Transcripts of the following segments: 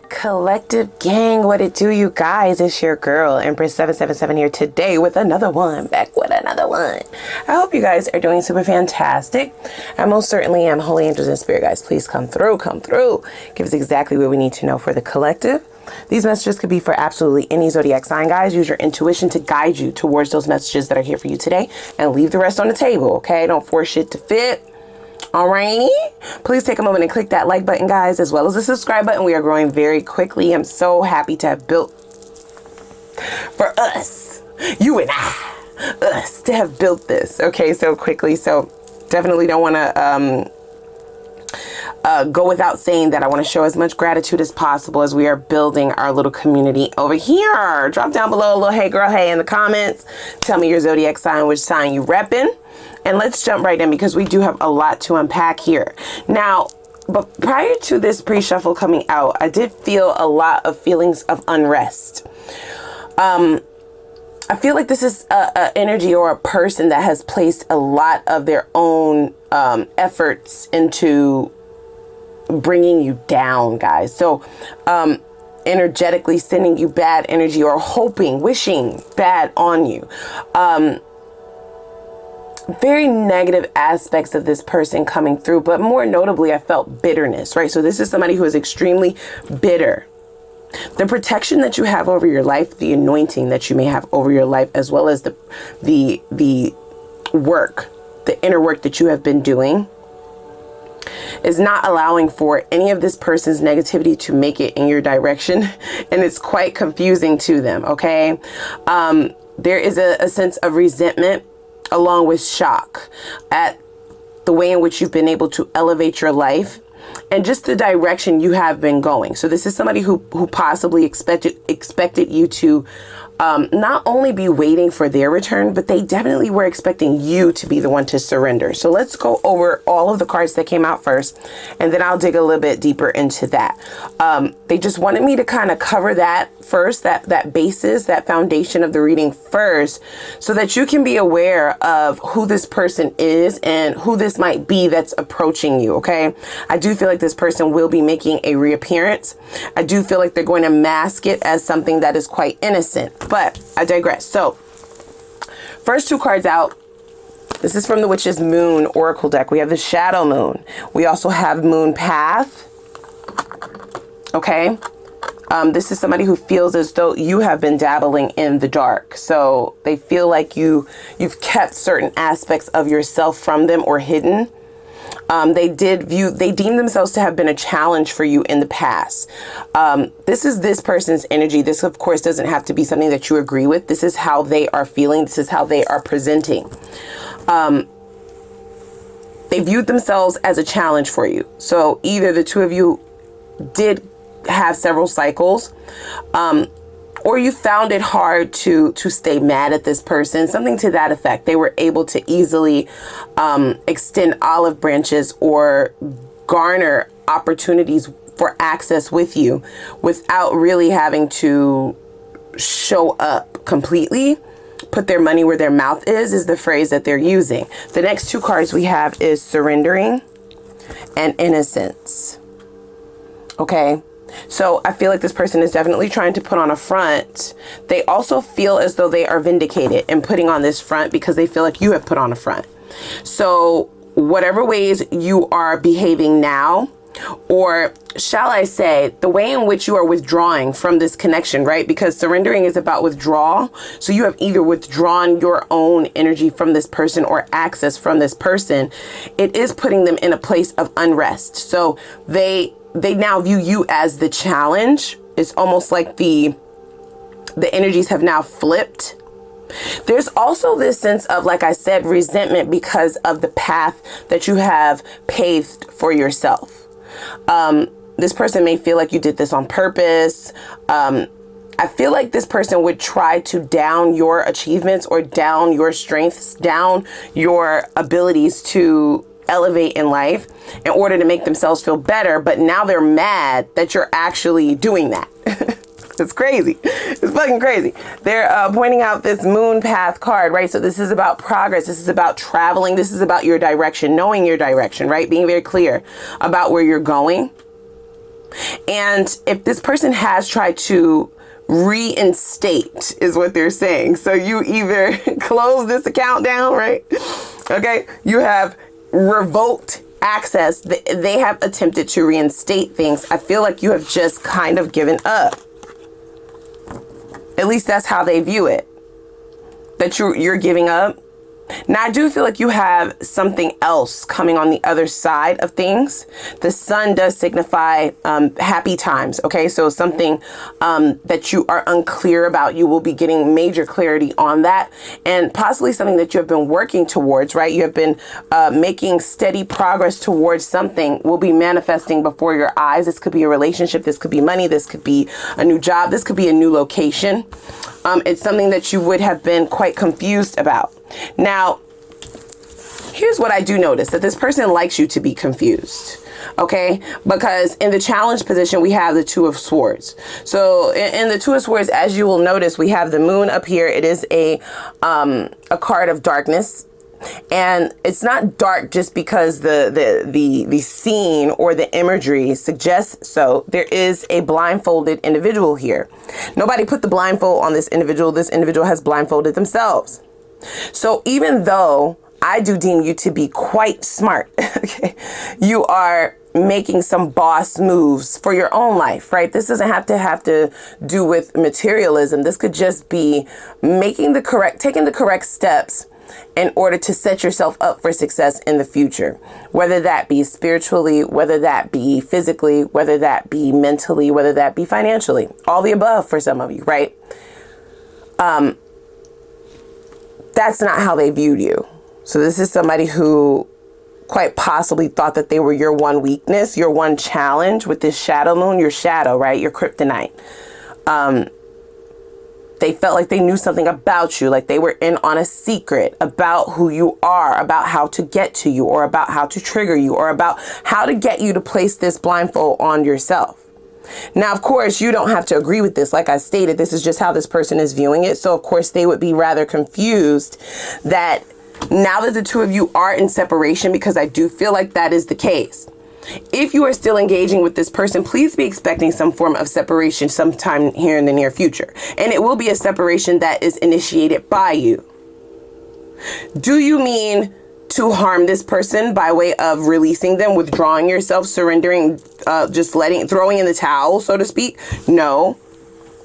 Collective gang, what it do, you guys? It's your girl Empress 777 here today with another one, back with another one. I hope you guys are doing super fantastic. I most certainly am. Holy angels and spirit guys, please come through, give us exactly what we need to know for the collective. These messages could be for absolutely any zodiac sign, guys. Use your intuition to guide you towards those messages that are here for you today, and leave the rest on the table, okay? Don't force shit to fit. Alrighty, please take a moment and click that like button, guys, as well as the subscribe button. We are growing very quickly. I'm so happy to have built for us, you and us, to have built this, okay, so quickly. So definitely don't want to go without saying that I want to show as much gratitude as possible as we are building our little community over here. Drop down below a little hey girl hey in the comments. Tell me your zodiac sign, which sign you repping. And let's jump right in because we do have a lot to unpack here. Now, but prior to this pre-shuffle coming out, I did feel a lot of feelings of unrest. I feel like this is a energy or a person that has placed a lot of their own efforts into bringing you down, guys. So energetically sending you bad energy or hoping, wishing bad on you. Very negative aspects of this person coming through, but more notably, I felt bitterness, right? So this is somebody who is extremely bitter. The protection that you have over your life, the anointing that you may have over your life, as well as the work, the inner work that you have been doing, is not allowing for any of this person's negativity to make it in your direction. And it's quite confusing to them, okay? There is a sense of resentment along with shock at the way in which you've been able to elevate your life and just the direction you have been going. So this is somebody who possibly expected you to not only be waiting for their return, but they definitely were expecting you to be the one to surrender. So let's go over all of the cards that came out first, and then I'll dig a little bit deeper into that. They just wanted me to kind of cover that first, that basis, that foundation of the reading first, so that you can be aware of who this person is and who this might be that's approaching you, okay? I do feel like this person will be making a reappearance. I do feel like they're going to mask it as something that is quite innocent. But I digress. So first two cards out. This is from the Witch's Moon Oracle deck. We have the Shadow Moon. We also have Moon Path. Okay. This is somebody who feels as though you have been dabbling in the dark. So they feel like you've kept certain aspects of yourself from them or hidden. They deem themselves to have been a challenge for you in the past. This is this person's energy. This, of course, doesn't have to be something that you agree with. This is how they are feeling. This is how they are presenting. They viewed themselves as a challenge for you. So either the two of you did have several cycles, or you found it hard to stay mad at this person, something to that effect. They were able to easily extend olive branches or garner opportunities for access with you without really having to show up completely. Put their money where their mouth is the phrase that they're using. The next two cards we have is surrendering and innocence. Okay. So I feel like this person is definitely trying to put on a front. They also feel as though they are vindicated in putting on this front because they feel like you have put on a front. So whatever ways you are behaving now, or shall I say, the way in which you are withdrawing from this connection, right? Because surrendering is about withdrawal. So you have either withdrawn your own energy from this person or access from this person. It is putting them in a place of unrest. So they now view you as the challenge. It's almost like the energies have now flipped. There's also this sense of, like I said, resentment because of the path that you have paved for yourself. This person may feel like you did this on purpose. I feel like this person would try to down your achievements or down your strengths, down your abilities to elevate in life in order to make themselves feel better. But now they're mad that you're actually doing that. It's crazy. It's fucking crazy. They're pointing out this moon path card, right? So this is about progress. This is about traveling. This is about your direction, knowing your direction, right? Being very clear about where you're going. And if this person has tried to reinstate, is what they're saying. So you either close this account down, right? Okay. You have revoked access. They have attempted to reinstate things. I feel like you have just kind of given up. At least that's how they view it. That you're giving up. Now, I do feel like you have something else coming on the other side of things. The sun does signify happy times. Okay, so something that you are unclear about, you will be getting major clarity on that, and possibly something that you have been working towards, right? You have been making steady progress towards something will be manifesting before your eyes. This could be a relationship. This could be money. This could be a new job. This could be a new location. It's something that you would have been quite confused about. Now, here's what I do notice, that this person likes you to be confused, okay? Because in the challenge position, we have the Two of Swords. So in the Two of Swords, as you will notice, we have the moon up here. It is a card of darkness. And it's not dark just because the scene or the imagery suggests so. There is a blindfolded individual here. Nobody put the blindfold on this individual. This individual has blindfolded themselves. So even though I do deem you to be quite smart, okay, you are making some boss moves for your own life, right? This doesn't have to do with materialism. This could just be taking the correct steps in order to set yourself up for success in the future, whether that be spiritually, whether that be physically, whether that be mentally, whether that be financially, all the above for some of you, right? That's not how they viewed you. So this is somebody who quite possibly thought that they were your one weakness, your one challenge with this shadow moon, your shadow, right? Your kryptonite. They felt like they knew something about you, like they were in on a secret about who you are, about how to get to you, or about how to trigger you, or about how to get you to place this blindfold on yourself. Now, of course, you don't have to agree with this. Like I stated, this is just how this person is viewing it. So, of course, they would be rather confused that now that the two of you are in separation, because I do feel like that is the case. If you are still engaging with this person, please be expecting some form of separation sometime here in the near future. And it will be a separation that is initiated by you. Do you mean to harm this person by way of releasing them, withdrawing yourself, surrendering, throwing in the towel, so to speak? No.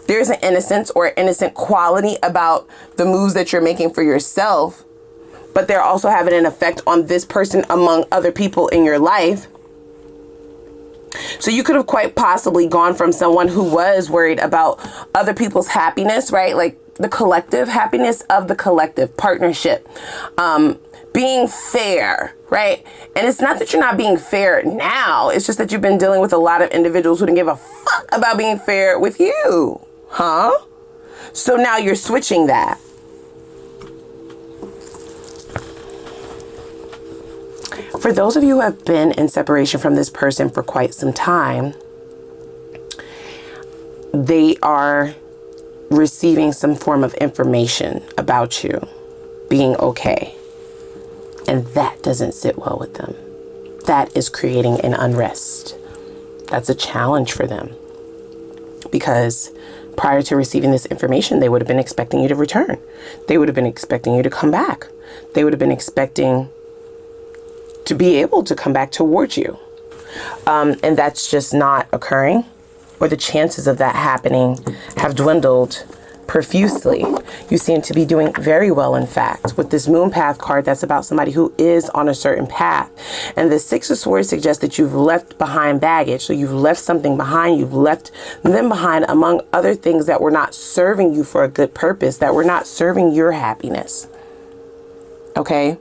There's an innocence or innocent quality about the moves that you're making for yourself, but they're also having an effect on this person among other people in your life. So you could have quite possibly gone from someone who was worried about other people's happiness, right? Like the collective happiness of the collective partnership, being fair, right? And it's not that you're not being fair now. It's just that you've been dealing with a lot of individuals who didn't give a fuck about being fair with you, huh? So now you're switching that. For those of you who have been in separation from this person for quite some time, they are receiving some form of information about you being okay. And that doesn't sit well with them. That is creating an unrest. That's a challenge for them. Because prior to receiving this information, they would have been expecting you to return. They would have been expecting you to come back. They would have been expecting to be able to come back towards you. And that's just not occurring, or the chances of that happening have dwindled profusely. You seem to be doing very well, in fact. With this moon path card, that's about somebody who is on a certain path. And the Six of Swords suggests that you've left behind baggage. So you've left something behind. You've left them behind, among other things that were not serving you for a good purpose, that were not serving your happiness. Okay?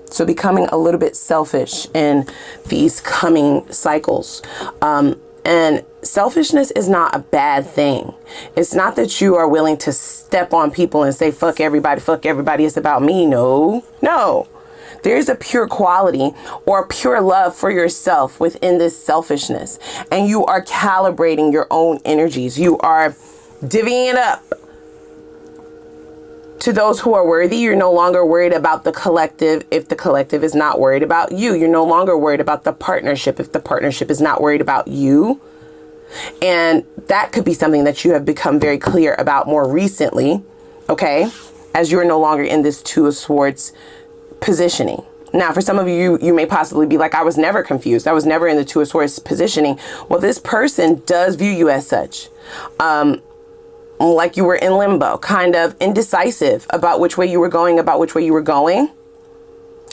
So becoming a little bit selfish in these coming cycles. And selfishness is not a bad thing. It's not that you are willing to step on people and say, fuck everybody, it's about me. No. There's a pure quality or pure love for yourself within this selfishness. And you are calibrating your own energies. You are divvying it up to those who are worthy. You're no longer worried about the collective if the collective is not worried about you. You're no longer worried about the partnership if the partnership is not worried about you. And that could be something that you have become very clear about more recently, okay, as you're no longer in this Two of Swords positioning. Now, for some of you, you may possibly be like, I was never confused. I was never in the Two of Swords positioning. Well, this person does view you as such. Like you were in limbo, kind of indecisive about which way you were going,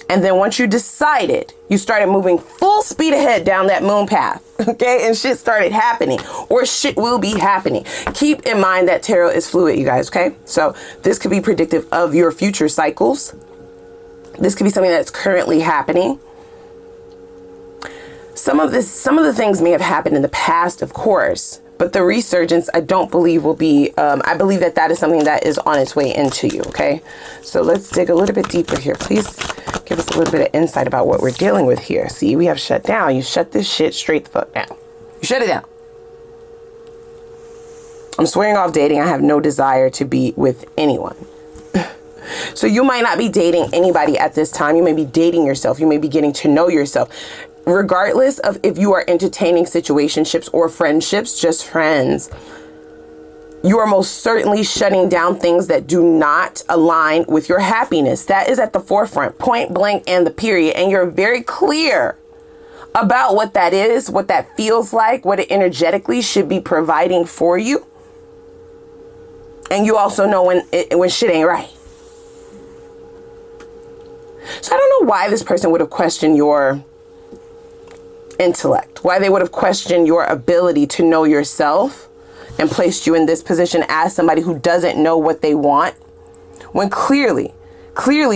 And then once you decided, you started moving full speed ahead down that moon path, okay? And shit started happening, or shit will be happening. Keep in mind that tarot is fluid, you guys, okay? So this could be predictive of your future cycles. This could be something that's currently happening. Some of the things may have happened in the past, of course, but the resurgence, I don't believe will be, I believe that that is something that is on its way into you, okay? So let's dig a little bit deeper here. Please give us a little bit of insight about what we're dealing with here. See, we have shut down. You shut this shit straight the fuck down. You shut it down. I'm swearing off dating. I have no desire to be with anyone. So you might not be dating anybody at this time. You may be dating yourself. You may be getting to know yourself. Regardless of if you are entertaining situationships or friendships, just friends, you are most certainly shutting down things that do not align with your happiness. That is at the forefront, point blank and the period. And you're very clear about what that is, what that feels like, what it energetically should be providing for you. And you also know when shit ain't right. So I don't know why this person would have questioned your intellect, why they would have questioned your ability to know yourself and placed you in this position as somebody who doesn't know what they want, when clearly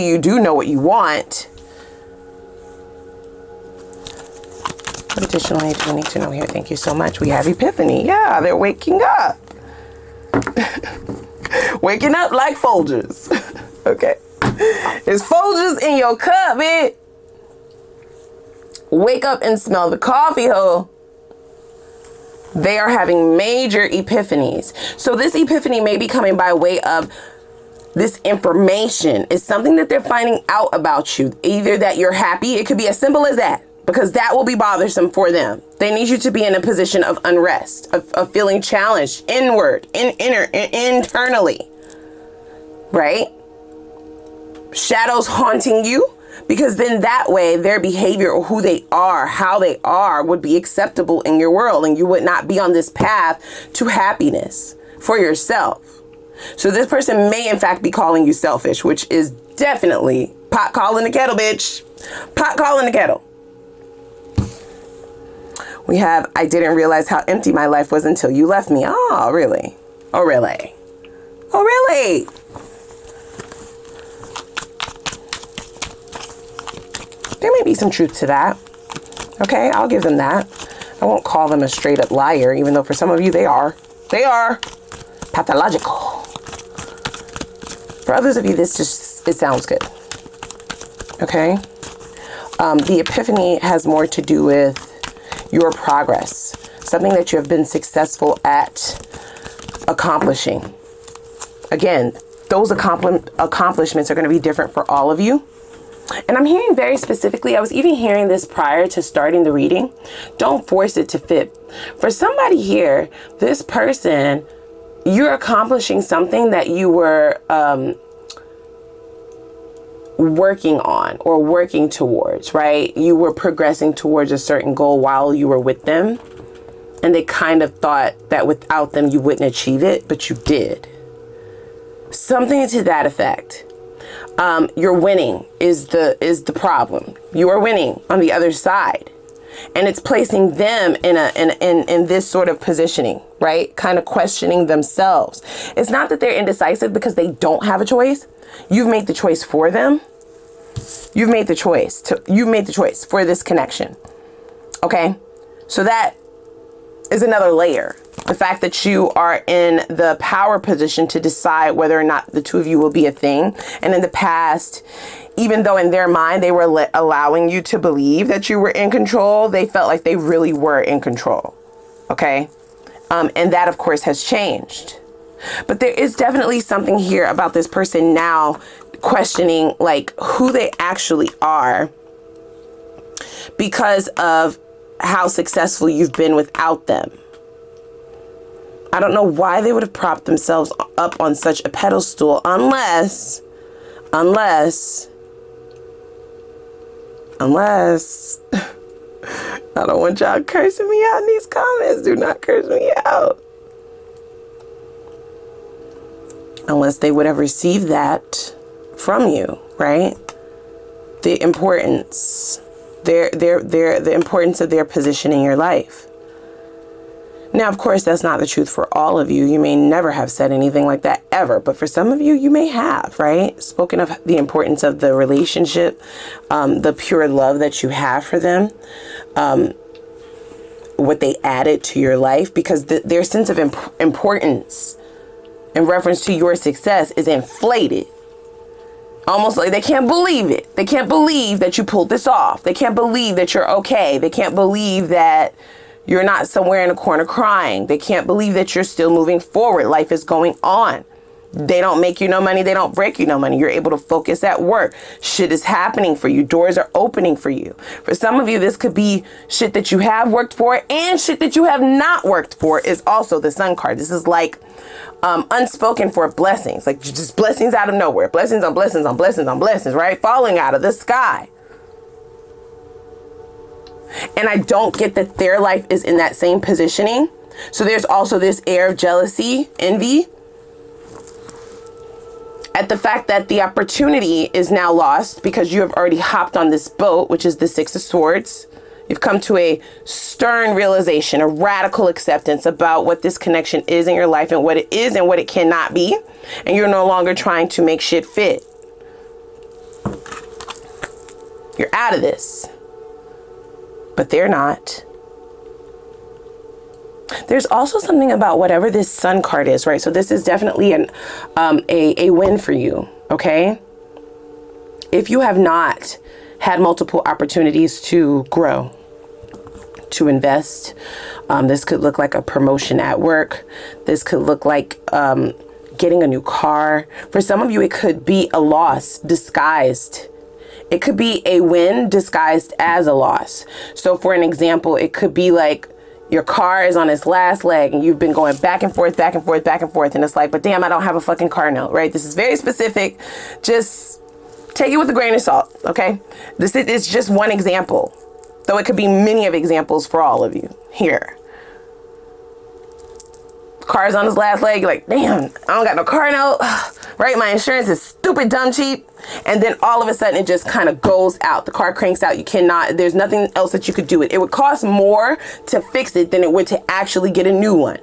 you do know what you want. What additionally do we need to know here? Thank you so much. We have epiphany. Yeah, they're waking up. Waking up like Folgers. Okay. It's Folgers in your cup, man. Wake up and smell the coffee, ho. They are having major epiphanies. So this epiphany may be coming by way of this information. It's something that they're finding out about you. Either that you're happy. It could be as simple as that, because that will be bothersome for them. They need you to be in a position of unrest, of feeling challenged inward, internally, right? Shadows haunting you. Because then that way their behavior or who they are, how they are would be acceptable in your world, and you would not be on this path to happiness for yourself. So this person may in fact be calling you selfish, which is definitely pot calling the kettle, bitch. Pot calling the kettle. We have, I didn't realize how empty my life was until you left me. Oh, really? Oh, really? Oh, really? There may be some truth to that. Okay, I'll give them that. I won't call them a straight up liar, even though for some of you they are. They are pathological. For others of you, this just, it sounds good. Okay. The epiphany has more to do with your progress. Something that you have been successful at accomplishing. Again, those accomplishments are going to be different for all of you. And I'm hearing very specifically, I was even hearing this prior to starting the reading. Don't force it to fit. For somebody here, this person, you're accomplishing something that you were working on or working towards, right? You were progressing towards a certain goal while you were with them. And they kind of thought that without them, you wouldn't achieve it, but you did. Something to that effect. You're winning is the problem. You are winning on the other side, and it's placing them in this sort of positioning, right? Kind of questioning themselves. It's not that they're indecisive because they don't have a choice. You've made the choice for them. You've made the choice for this connection. Okay, so that is another layer. The fact that you are in the power position to decide whether or not the two of you will be a thing. And in the past, even though in their mind they were allowing you to believe that you were in control, they felt like they really were in control. Okay. And that, of course, has changed. But there is definitely something here about this person now questioning like who they actually are because of how successful you've been without them. I don't know why they would have propped themselves up on such a pedestal unless, I don't want y'all cursing me out in these comments. Do not curse me out. Unless they would have received that from you, right? The importance, the importance of their position in your life. Now, of course, that's not the truth for all of you. You may never have said anything like that ever, but for some of you, you may have, right? Spoken of the importance of the relationship, the pure love that you have for them, what they added to your life, because their sense of importance in reference to your success is inflated. Almost like they can't believe it. They can't believe that you pulled this off. They can't believe that you're okay. They can't believe that you're not somewhere in a corner crying. They can't believe that you're still moving forward. Life is going on. They don't make you no money. They don't break you no money. You're able to focus at work. Shit is happening for you. Doors are opening for you. For some of you, this could be shit that you have worked for, and shit that you have not worked for is also the Sun card. This is like unspoken for blessings, like just blessings out of nowhere. Blessings on blessings on blessings on blessings, right? Falling out of the sky. And I don't get that their life is in that same positioning. So there's also this air of jealousy, envy, at the fact that the opportunity is now lost because you have already hopped on this boat, which is the Six of Swords. You've come to a stern realization, a radical acceptance about what this connection is in your life and what it is and what it cannot be. And you're no longer trying to make shit fit. You're out of this. But they're not. There's also something about whatever this Sun card is, right? So this is definitely a win for you, okay? If you have not had multiple opportunities to grow, to invest, this could look like a promotion at work. This could look like getting a new car. For some of you, it could be a loss disguised. It could be a win disguised as a loss. So for an example, it could be like your car is on its last leg and you've been going back and forth, back and forth, back and forth. And it's like, but damn, I don't have a fucking car note, right? This is very specific. Just take it with a grain of salt, okay? This is just one example, though it could be many of examples for all of you here. Car's on his last leg. You're like, damn, I don't got no car note, right? My insurance is stupid, dumb, cheap. And then all of a sudden it just kind of goes out. The car cranks out. You cannot, there's nothing else that you could do it. It would cost more to fix it than it would to actually get a new one.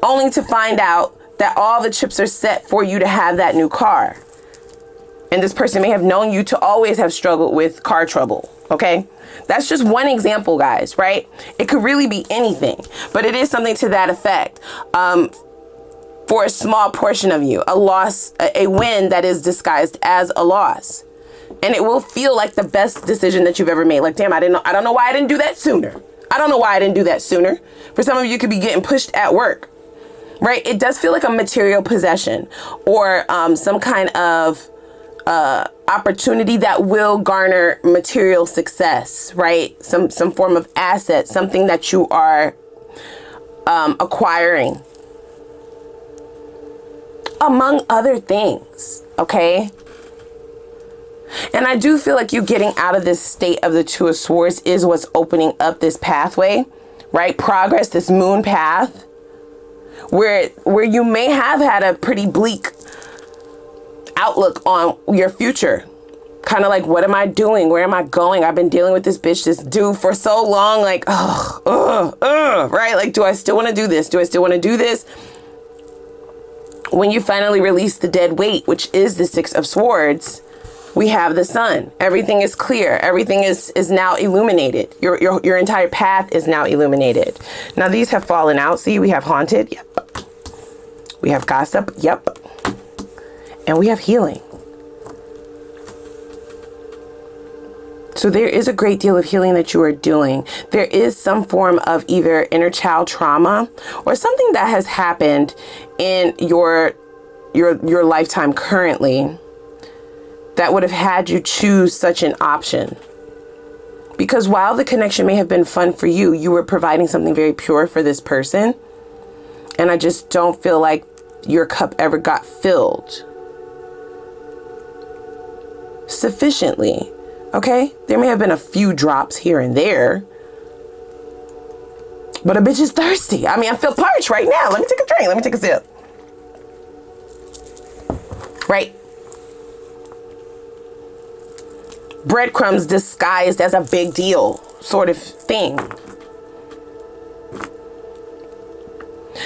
Only to find out that all the chips are set for you to have that new car. And this person may have known you to always have struggled with car trouble. Okay. That's just one example, guys, right? It could really be anything, but it is something to that effect. For a small portion of you, a loss, a win that is disguised as a loss. And it will feel like the best decision that you've ever made. Like, damn, I don't know why I didn't do that sooner. I don't know why I didn't do that sooner. For some of you, could be getting pushed at work, right? It does feel like a material possession or some kind of opportunity that will garner material success, right? Some form of asset, something that you are acquiring, among other things, okay? And I do feel like you getting out of this state of the Two of Swords is what's opening up this pathway, right? Progress, this moon path, where you may have had a pretty bleak outlook on your future. Kind of like, what am I doing? Where am I going? I've been dealing with this bitch, this dude for so long. Like, right? Like, do I still want to do this? Do I still want to do this? When you finally release the dead weight, which is the Six of Swords, we have the Sun. Everything is clear. Everything is now illuminated. Your entire path is now illuminated. Now these have fallen out. See, we have haunted. Yep. We have gossip. Yep. And we have healing. So there is a great deal of healing that you are doing. There is some form of either inner child trauma or something that has happened in your lifetime currently that would have had you choose such an option. Because while the connection may have been fun for you, you were providing something very pure for this person. And I just don't feel like your cup ever got filled sufficiently. Okay? There may have been a few drops here and there, but a bitch is thirsty. I mean, I feel parched right now. Let me take a drink. Let me take a sip. Right? Breadcrumbs disguised as a big deal sort of thing.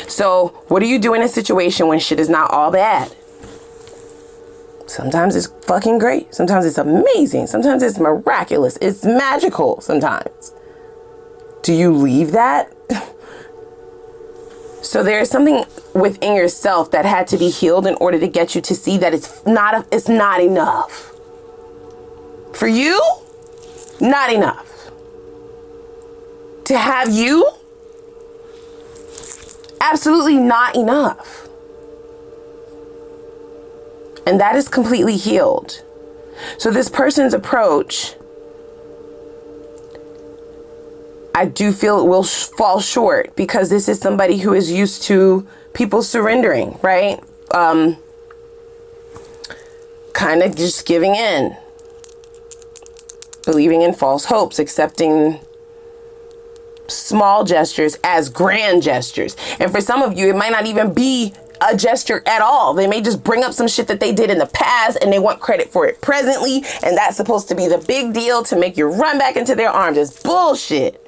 So what do you do in a situation when shit is not all bad? Sometimes it's fucking great. Sometimes it's amazing. Sometimes it's miraculous. It's magical sometimes. Do you leave that? So there's something within yourself that had to be healed in order to get you to see that it's not enough. For you, not enough. To have you, absolutely not enough. And that is completely healed. So this person's approach, I do feel it will fall short, because this is somebody who is used to people surrendering, right? Kind of just giving in, believing in false hopes, accepting small gestures as grand gestures. And for some of you, it might not even be a gesture at all. They may just bring up some shit that they did in the past and they want credit for it presently. And that's supposed to be the big deal to make you run back into their arms. It's bullshit.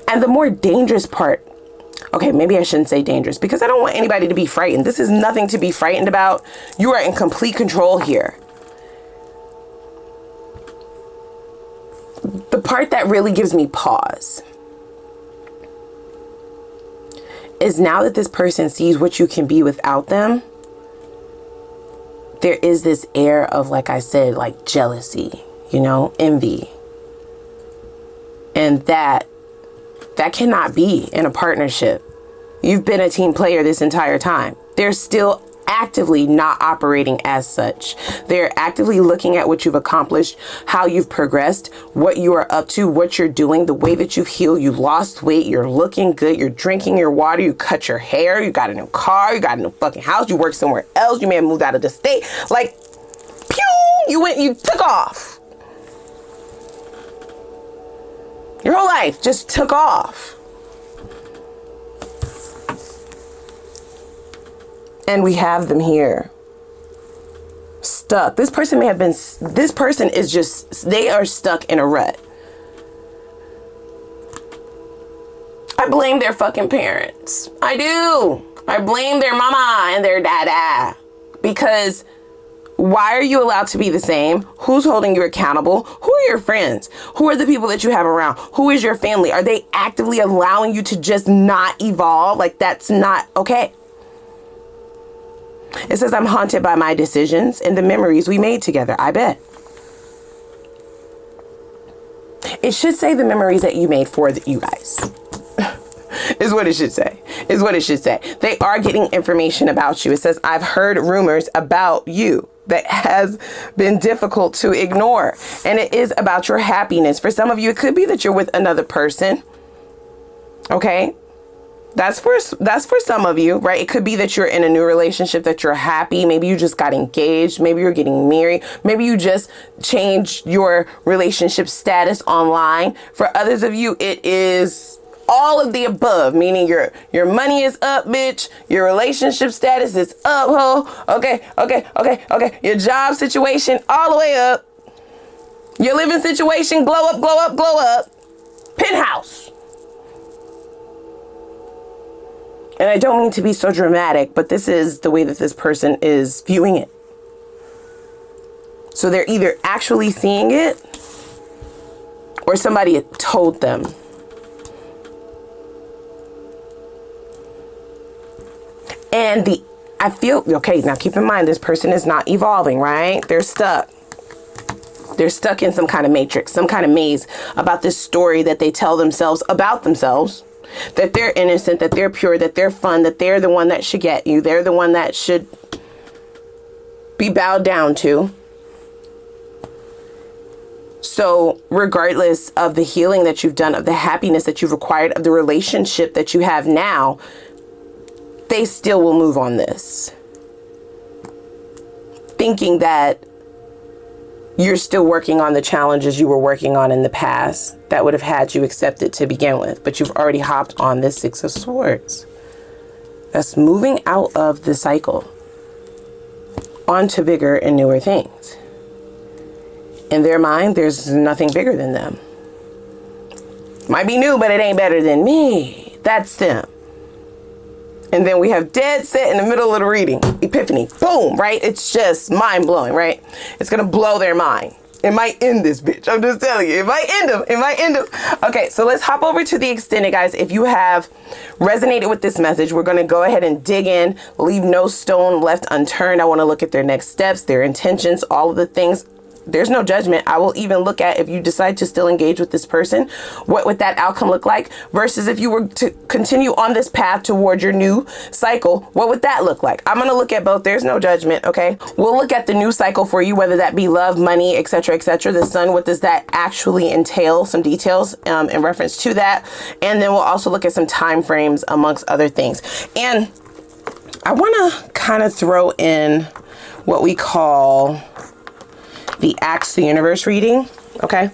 And the more dangerous part, okay, maybe I shouldn't say dangerous, because I don't want anybody to be frightened. This is nothing to be frightened about. You are in complete control here. The part that really gives me pause is now that this person sees what you can be without them, there is this air of, like I said, like jealousy, you know, envy. And that cannot be in a partnership. You've been a team player this entire time. They're still actively not operating as such. They're actively looking at what you've accomplished, how you've progressed, what you are up to, what you're doing, the way that you've healed. You lost weight, you're looking good, you're drinking your water, you cut your hair, you got a new car, you got a new fucking house, you work somewhere else, you may have moved out of the state. Like, pew, you took off. Your whole life just took off. And we have them here, stuck. This person is just, they are stuck in a rut. I blame their fucking parents. I do. I blame their mama and their dada. Because why are you allowed to be the same? Who's holding you accountable? Who are your friends? Who are the people that you have around? Who is your family? Are they actively allowing you to just not evolve? Like, that's not okay. It says, I'm haunted by my decisions and the memories we made together. I bet. It should say the memories that you made for you guys. Is what it should say. Is what it should say. They are getting information about you. It says, I've heard rumors about you that has been difficult to ignore. And it is about your happiness. For some of you, it could be that you're with another person. Okay? That's for some of you, right? It could be that you're in a new relationship, that you're happy. Maybe you just got engaged. Maybe you're getting married. Maybe you just changed your relationship status online. For others of you, it is all of the above, meaning your money is up, bitch. Your relationship status is up, ho. Okay. Your job situation all the way up. Your living situation, glow up. Penthouse. And I don't mean to be so dramatic, but this is the way that this person is viewing it. So they're either actually seeing it or somebody told them. And I feel, okay, now keep in mind, this person is not evolving, right? They're stuck. They're stuck in some kind of matrix, some kind of maze about this story that they tell themselves about themselves. That they're innocent, that they're pure, that they're fun, that they're the one that should get you. They're the one that should be bowed down to. So regardless of the healing that you've done, of the happiness that you've acquired, of the relationship that you have now, they still will move on this, thinking that you're still working on the challenges you were working on in the past that would have had you accept it to begin with. But you've already hopped on this Six of Swords. That's moving out of the cycle onto bigger and newer things. In their mind, there's nothing bigger than them. Might be new, but it ain't better than me. That's them. And then we have dead set in the middle of the reading. Epiphany. Boom, right? It's just mind-blowing, right? It's going to blow their mind. It might end this bitch. I'm just telling you. It might end them. It might end them. Okay, so let's hop over to the extended, guys. If you have resonated with this message, we're going to go ahead and dig in. Leave no stone left unturned. I want to look at their next steps, their intentions, all of the things. There's no judgment. I will even look at, if you decide to still engage with this person, what would that outcome look like? Versus if you were to continue on this path toward your new cycle, what would that look like? I'm going to look at both. There's no judgment. Okay. We'll look at the new cycle for you, whether that be love, money, etc., etc. The sun, what does that actually entail? Some details in reference to that. And then we'll also look at some time frames amongst other things. And I want to kind of throw in what we call the Ask the Universe reading. Okay.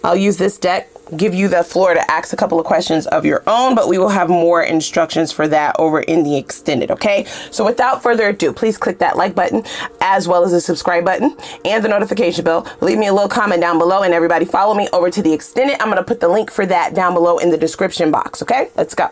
I'll use this deck, give you the floor to ask a couple of questions of your own, but we will have more instructions for that over in the extended. Okay. So without further ado, please click that like button as well as the subscribe button and the notification bell. Leave me a little comment down below, and everybody follow me over to the extended. I'm going to put the link for that down below in the description box. Okay. Let's go.